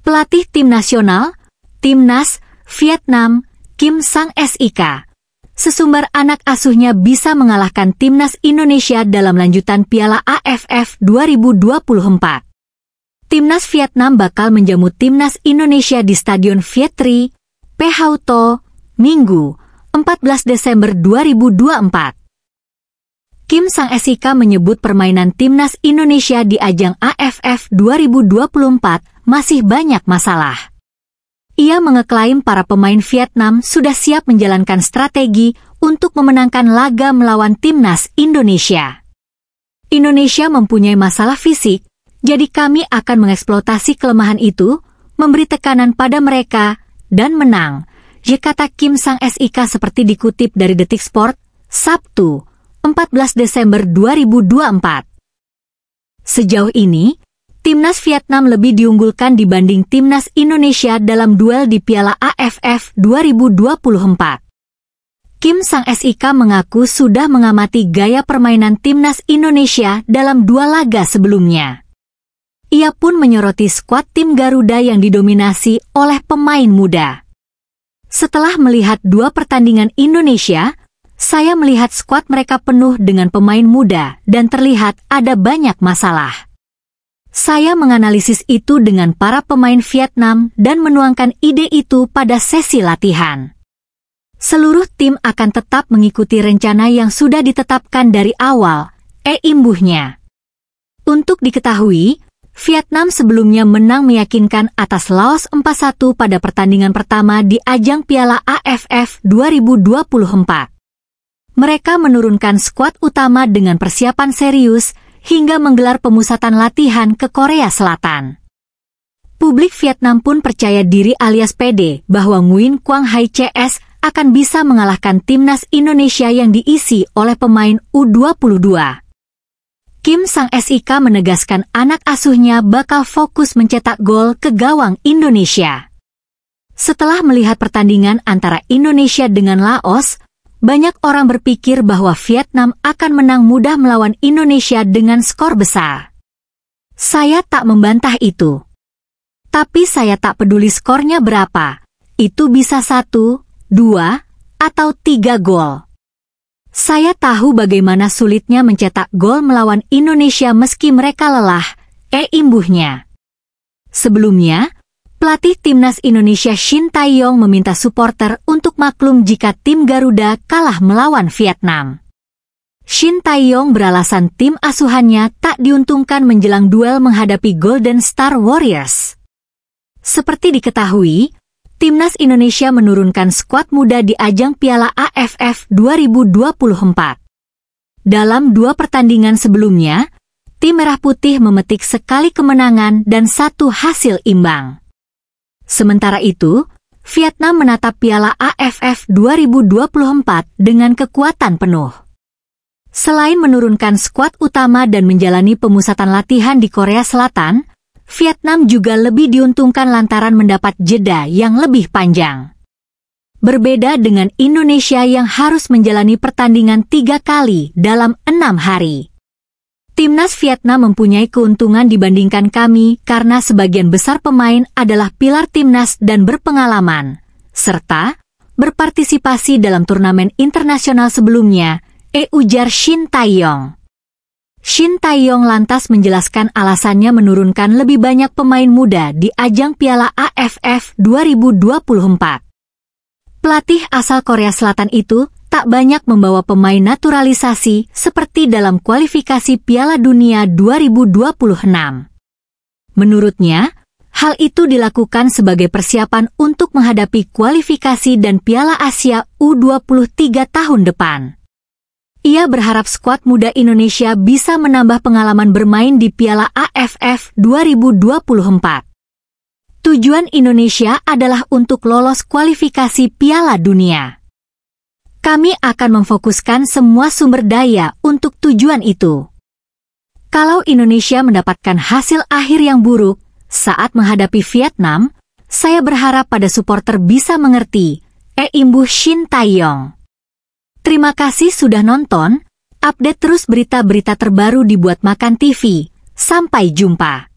Pelatih tim nasional, Timnas, Vietnam, Kim Sang-sik. Sesumbar anak asuhnya bisa mengalahkan Timnas Indonesia dalam lanjutan Piala AFF 2024. Timnas Vietnam bakal menjamu Timnas Indonesia di Stadion Viet Tri, Phu Tho, Minggu, 14 Desember 2024. Kim Sang-sik menyebut permainan Timnas Indonesia di ajang AFF 2024 masih banyak masalah. Ia mengeklaim para pemain Vietnam sudah siap menjalankan strategi untuk memenangkan laga melawan Timnas Indonesia. Indonesia mempunyai masalah fisik, jadi kami akan mengeksploitasi kelemahan itu, memberi tekanan pada mereka, dan menang, kata Kim Sang-sik seperti dikutip dari Detik Sport, Sabtu, 14 Desember 2024. Sejauh ini, Timnas Vietnam lebih diunggulkan dibanding Timnas Indonesia dalam duel di Piala AFF 2024. Kim Sang-sik mengaku sudah mengamati gaya permainan Timnas Indonesia dalam 2 laga sebelumnya. Ia pun menyoroti skuad tim Garuda yang didominasi oleh pemain muda. Setelah melihat 2 pertandingan Indonesia, saya melihat skuad mereka penuh dengan pemain muda dan terlihat ada banyak masalah. Saya menganalisis itu dengan para pemain Vietnam dan menuangkan ide itu pada sesi latihan. Seluruh tim akan tetap mengikuti rencana yang sudah ditetapkan dari awal, imbuhnya. Untuk diketahui, Vietnam sebelumnya menang meyakinkan atas Laos 4-1 pada pertandingan pertama di ajang Piala AFF 2024. Mereka menurunkan skuad utama dengan persiapan serius, hingga menggelar pemusatan latihan ke Korea Selatan. Publik Vietnam pun percaya diri alias pede bahwa Nguyen Quang Hai CS akan bisa mengalahkan Timnas Indonesia yang diisi oleh pemain U22. Kim Sang-sik menegaskan anak asuhnya bakal fokus mencetak gol ke gawang Indonesia. Setelah melihat pertandingan antara Indonesia dengan Laos, banyak orang berpikir bahwa Vietnam akan menang mudah melawan Indonesia dengan skor besar. Saya tak membantah itu. Tapi saya tak peduli skornya berapa. Itu bisa 1, 2, atau 3 gol. Saya tahu bagaimana sulitnya mencetak gol melawan Indonesia meski mereka lelah, imbuhnya. Sebelumnya, pelatih Timnas Indonesia Shin Tae-yong meminta supporter untuk maklum jika tim Garuda kalah melawan Vietnam. Shin Tae-yong beralasan tim asuhannya tak diuntungkan menjelang duel menghadapi Golden Star Warriors. Seperti diketahui, Timnas Indonesia menurunkan skuad muda di ajang Piala AFF 2024. Dalam 2 pertandingan sebelumnya, tim Merah Putih memetik sekali kemenangan dan 1 hasil imbang. Sementara itu, Vietnam menatap Piala AFF 2024 dengan kekuatan penuh. Selain menurunkan skuad utama dan menjalani pemusatan latihan di Korea Selatan, Vietnam juga lebih diuntungkan lantaran mendapat jeda yang lebih panjang. Berbeda dengan Indonesia yang harus menjalani pertandingan 3 kali dalam 6 hari. Timnas Vietnam mempunyai keuntungan dibandingkan kami karena sebagian besar pemain adalah pilar timnas dan berpengalaman, serta berpartisipasi dalam turnamen internasional sebelumnya, ujar Shin Tae-yong. Shin Tae-yong lantas menjelaskan alasannya menurunkan lebih banyak pemain muda di ajang Piala AFF 2024. Pelatih asal Korea Selatan itu tak banyak membawa pemain naturalisasi seperti dalam kualifikasi Piala Dunia 2026. Menurutnya, hal itu dilakukan sebagai persiapan untuk menghadapi kualifikasi dan Piala Asia U23 tahun depan. Ia berharap skuad muda Indonesia bisa menambah pengalaman bermain di Piala AFF 2024. Tujuan Indonesia adalah untuk lolos kualifikasi Piala Dunia. Kami akan memfokuskan semua sumber daya untuk tujuan itu. Kalau Indonesia mendapatkan hasil akhir yang buruk saat menghadapi Vietnam, saya berharap pada supporter bisa mengerti, imbuh Shin Tae-yong. Terima kasih sudah nonton, update terus berita-berita terbaru di Buat Makan TV. Sampai jumpa.